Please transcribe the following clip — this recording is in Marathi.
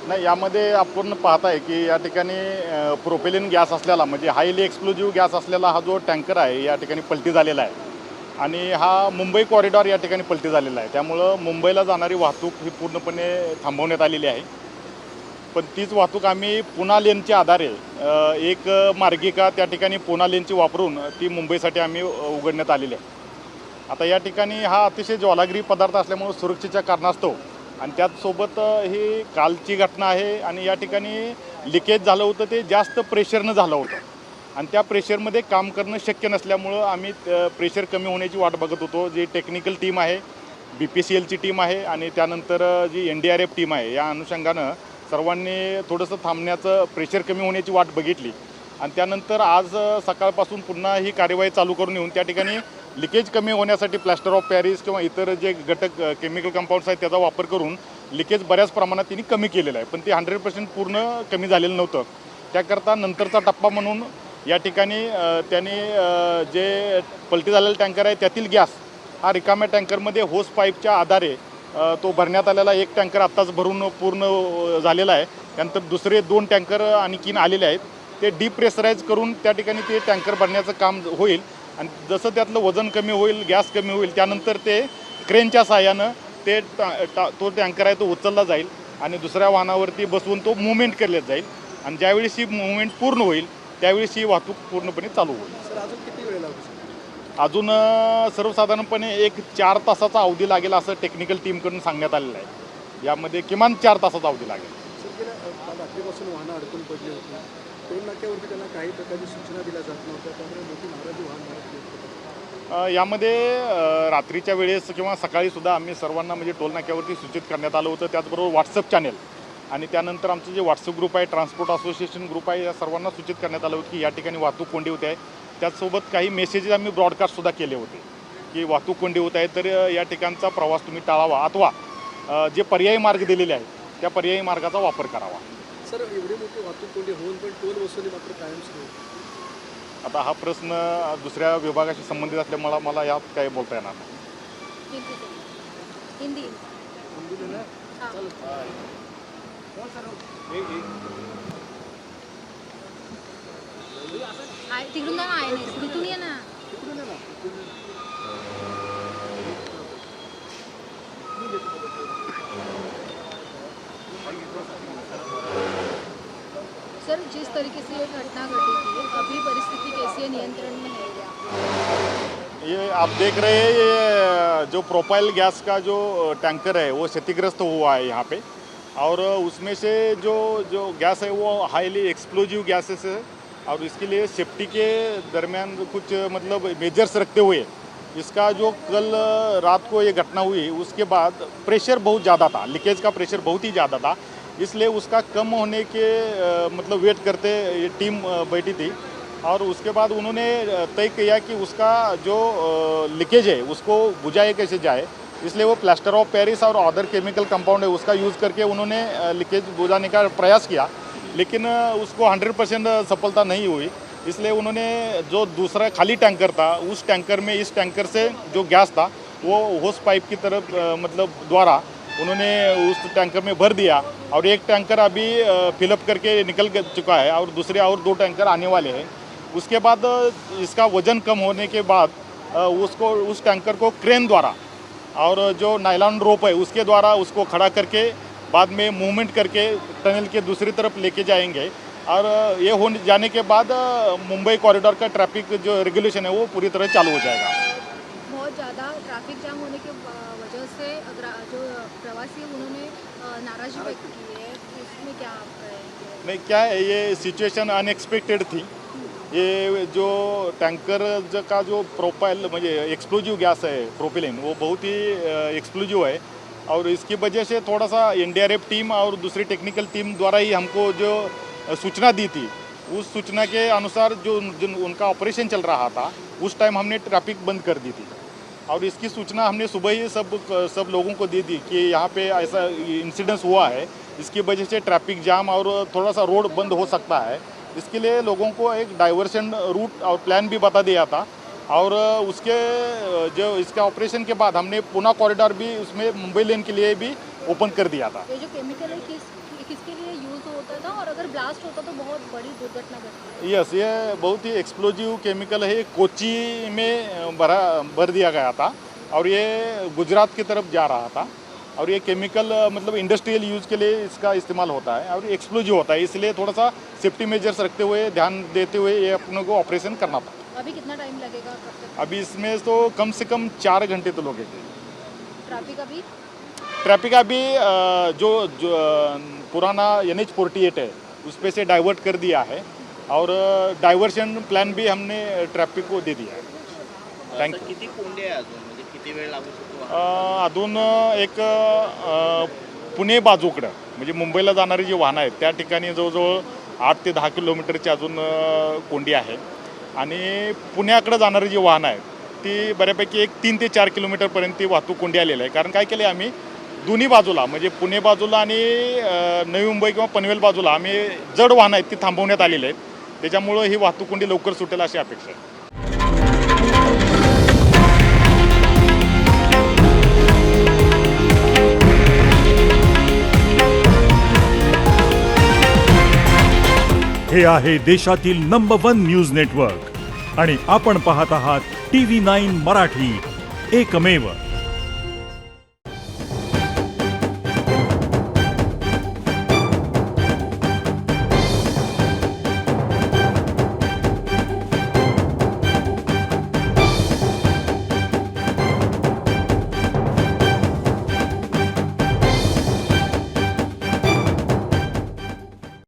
नाही, यामध्ये आपण पाहताय की या ठिकाणी प्रोपेलिन गॅस असलेला म्हणजे हायली एक्सप्लोजिव्ह गॅस असलेला हा जो टँकर आहे या ठिकाणी पलटी झालेला आहे आणि हा मुंबई कॉरिडॉर या ठिकाणी पलटी झालेला आहे. त्यामुळं मुंबईला जाणारी वाहतूक ही पूर्णपणे थांबवण्यात आलेली आहे. पण तीच वाहतूक आम्ही पुणा लेनच्या आधारे एक मार्गिका त्या ठिकाणी पुणा लेनची वापरून ती मुंबईसाठी आम्ही उघडण्यात आलेली आहे. आता या ठिकाणी हा अतिशय ज्वालाग्री पदार्थ असल्यामुळे सुरक्षेच्या कारणास्तव आणि त्याचसोबत ही कालची घटना आहे आणि या ठिकाणी लिकेज झालं होतं, ते जास्त प्रेशरनं झालं होतं आणि त्या प्रेशरमध्ये काम करणं शक्य नसल्यामुळं आम्ही प्रेशर कमी होण्याची वाट बघत होतो. जी टेक्निकल टीम आहे, BPCLची टीम आहे आणि त्यानंतर जी NDRF टीम आहे, या अनुषंगानं सर्वांनी थोडंसं थांबण्याचं, प्रेशर कमी होण्याची वाट बघितली आणि त्यानंतर आज सकाळपासून पुन्हा ही कार्यवाही चालू करून येऊन त्या ठिकाणी लिकेज कमी होण्यासाठी प्लॅस्टर ऑफ पॅरिस किंवा इतर जे घटक केमिकल कंपाऊंड्स आहेत त्याचा वापर करून लिकेज बऱ्याच प्रमाणात त्यांनी कमी केलेलं आहे. पण ते 100% पूर्ण कमी झालेलं नव्हतं. त्याकरता नंतरचा टप्पा म्हणून या ठिकाणी त्यांनी जे पलटी झालेलं टँकर आहे त्यातील गॅस हा रिकाम्या टँकरमध्ये होस पाईपच्या आधारे तो भरण्यात आलेला एक टँकर आत्ताच भरून पूर्ण झालेला आहे. त्यानंतर दुसरे 2 टँकर आणखीन आलेले आहेत. ते डिप्रेशराईज करून त्या ठिकाणी ते टँकर भरण्याचं काम होईल आणि जसं त्यातलं वजन कमी होईल, गॅस कमी होईल, त्यानंतर ते क्रेनच्या सहाय्यानं ते तो टँकर आहे तो उचलला जाईल आणि दुसऱ्या वाहनावरती बसवून तो मुवमेंट केला जाईल आणि ज्यावेळेस ही मुवमेंट पूर्ण होईल त्यावेळेस ही वाहतूक पूर्णपणे चालू होईल. सर अजून किती वेळ लागू शकतो? अजून सर्वसाधारणपणे एक 4 तासाचा अवधी लागेल असं टेक्निकल टीमकडून सांगण्यात आलेलं आहे. यामध्ये किमान 4 तासाचा अवधी लागेल. सर गेल्या काल रात्रीपासून वाहनं अडकून पडली होती. टोल नाक्यावरती त्यांना काही प्रकारची सूचना दिल्या जात नव्हत्या, त्यामुळे मोठी नाराजी वाहन मालक व्यक्त करतात. यामध्ये रात्रीच्या वेळेस किंवा सकाळीसुद्धा आम्ही सर्वांना म्हणजे टोल नाक्यावरती सूचित करण्यात आलं होतं. त्याचबरोबर व्हॉट्सअप चॅनेल आणि त्यानंतर आमचं जे व्हॉट्सअप ग्रुप आहे, ट्रान्सपोर्ट असोसिएशन ग्रुप आहे, या सर्वांना सूचित करण्यात आलं होतं की या ठिकाणी वाहतूक कोंडी होते आहे. त्याचसोबत काही मेसेजेस आम्ही ब्रॉडकास्टसुद्धा केले होते की वाहतूक कोंडी होत आहे, तर या ठिकाणचा प्रवास तुम्ही टाळावा अथवा जे पर्यायी मार्ग दिलेले आहेत त्या पर्यायी मार्गाचा वापर करावा. सर एवढी मोठी वाहतूक कोंडी होऊन पण टोल वसुली मात्र कायम सुरू आहे. आता हा प्रश्न दुसऱ्या विभागाशी संबंधित असल्यामुळे मला यात काही बोलता येणार नाही. हिंदी हिंदी ना हाँ. तिकडून आहे नाही तिथून ये ना. तिकडून आहे ना. सर जिस तरीके से ये घटना घटी थी अभी परिस्थिति कैसी है, नियंत्रण में है क्या? ये आप देख रहे हैं, ये जो प्रोपाइल गैस का जो टैंकर है वो क्षतिग्रस्त हुआ है यहाँ पे और उसमें से जो जो गैस है वो हाईली एक्सप्लोजिव गैसेस है और इसके लिए सेफ्टी के दरमियान कुछ मतलब मेजर्स रखते हुए इसका जो कल रात को ये घटना हुई उसके बाद प्रेशर बहुत ज़्यादा था, लीकेज का प्रेशर बहुत ही ज़्यादा था, इसलिए उसका कम होने के मतलब वेट करते ये टीम बैठी थी और उसके बाद उन्होंने तय किया कि उसका जो लीकेज है उसको बुझाए कैसे जाए, इसलिए वो प्लास्टर ऑफ पेरिस और अदर केमिकल कंपाउंड है उसका यूज़ करके उन्होंने लीकेज बुझाने का प्रयास किया, लेकिन उसको 100% सफलता नहीं हुई। इसलिए उन्होंने जो दूसरा खाली टैंकर था उस टैंकर में इस टैंकर से जो गैस था वो होस पाइप की तरफ मतलब द्वारा उन्होंने उस टैंकर में भर दिया और एक टैंकर अभी फिलअप करके निकल चुका है और दूसरे और 2 टैंकर आने वाले हैं। उसके बाद इसका वज़न कम होने के बाद उसको उस टैंकर को क्रेन द्वारा और जो नायलॉन रोप है उसके द्वारा उसको खड़ा करके बाद में मूवमेंट करके टनल के दूसरी तरफ लेके जाएंगे और ये हो जाने के बाद मुंबई कॉरिडोर का ट्रैफिक जो रेगुलेशन है वो पूरी तरह चालू हो जाएगा। बहुत ज़्यादा ट्रैफिक जाम होने की वजह से जो प्रवासी उन्होंने नाराज़गी व्यक्त की है, इसमें क्या आप कहेंगे? नहीं, क्या है, ये सिचुएशन अनएक्सपेक्टेड थी। ये जो टैंकर का जो प्रोपाइल म्हणजे एक्सप्लोजिव गैस है प्रोपिलिन वो बहुत ही एक्सप्लोजिव है और इसकी वजह से थोड़ा सा NDRF टीम और दूसरी टेक्निकल टीम द्वारा ही हमको जो सूचना दी थी उस सूचना के अनुसार जो उनका ऑपरेशन चल रहा था उस टाइम हमने ट्रैफिक बंद कर दी थी और इसकी सूचना हमने सुबह ही सब लोगों को दी थी कि यहाँ पे ऐसा इंसिडेंस हुआ है, इसकी वजह से ट्रैफिक जाम और थोड़ा सा रोड बंद हो सकता है। इसके लिए लोगों को एक डाइवर्शन रूट और प्लान भी बता दिया था और उसके जो इसका ऑपरेशन के बाद हमने पुणे कॉरिडोर भी उसमें मुंबई लेन के लिए भी ओपन कर दिया था। ये जो केमिकल है किसके लिए यूज़ होता था और अगर ब्लास्ट होता तो बहुत बड़ी दुर्घटना घटती। यस, ये बहुत ही एक्सप्लोजिव केमिकल है, कोची में भर दिया गया था और ये गुजरात की तरफ जा रहा था और ये केमिकल मतलब इंडस्ट्रियल यूज़ के लिए इसका इस्तेमाल होता है और एक्सप्लोजिव होता है, इसलिए थोड़ा सा सेफ्टी मेजर्स रखते हुए ध्यान देते हुए ये अपने को ऑपरेशन करना था। अभी कितना टाइम लगेगा, कब तक? अभी इसमें तो कम से कम 4 घंटे तो लगेंगे। ट्रैफिक अभी जो पुराना NH-48 है उस पे से डाइवर्ट कर दिया है और डायवर्शन प्लान भी हमने ट्रॅफिक को दे दिया है। थँक्यू। किती कोंडे आहे अजून, म्हणजे किती वेळ लागू शकतो? अजून एक पुणे बाजूकडं म्हणजे मुंबईला जाणारी जी वाहनं आहेत त्या ठिकाणी जवळजवळ 8 ते 10 किलोमीटरची अजून कोंडी आहे आणि पुण्याकडे जाणारी जी वाहनं आहेत ती बऱ्यापैकी एक 3 ते 4 किलोमीटरपर्यंत ती वाहतूक कोंडी आलेली आहे। कारण काय केले आम्ही दोन्ही बाजूला म्हणजे पुणे बाजूला आणि नवी मुंबई किंवा पनवेल बाजूला आम्ही जड वाहनं आहेत ती थांबवण्यात आलेली आहेत, त्याच्यामुळं ही वाहतूक कोंडी लवकर सुटेल अशी अपेक्षा आहे। हे आहे देशातील नंबर 1 न्यूज नेटवर्क आणि आपण पाहत आहात TV9 मराठी, एकमेव।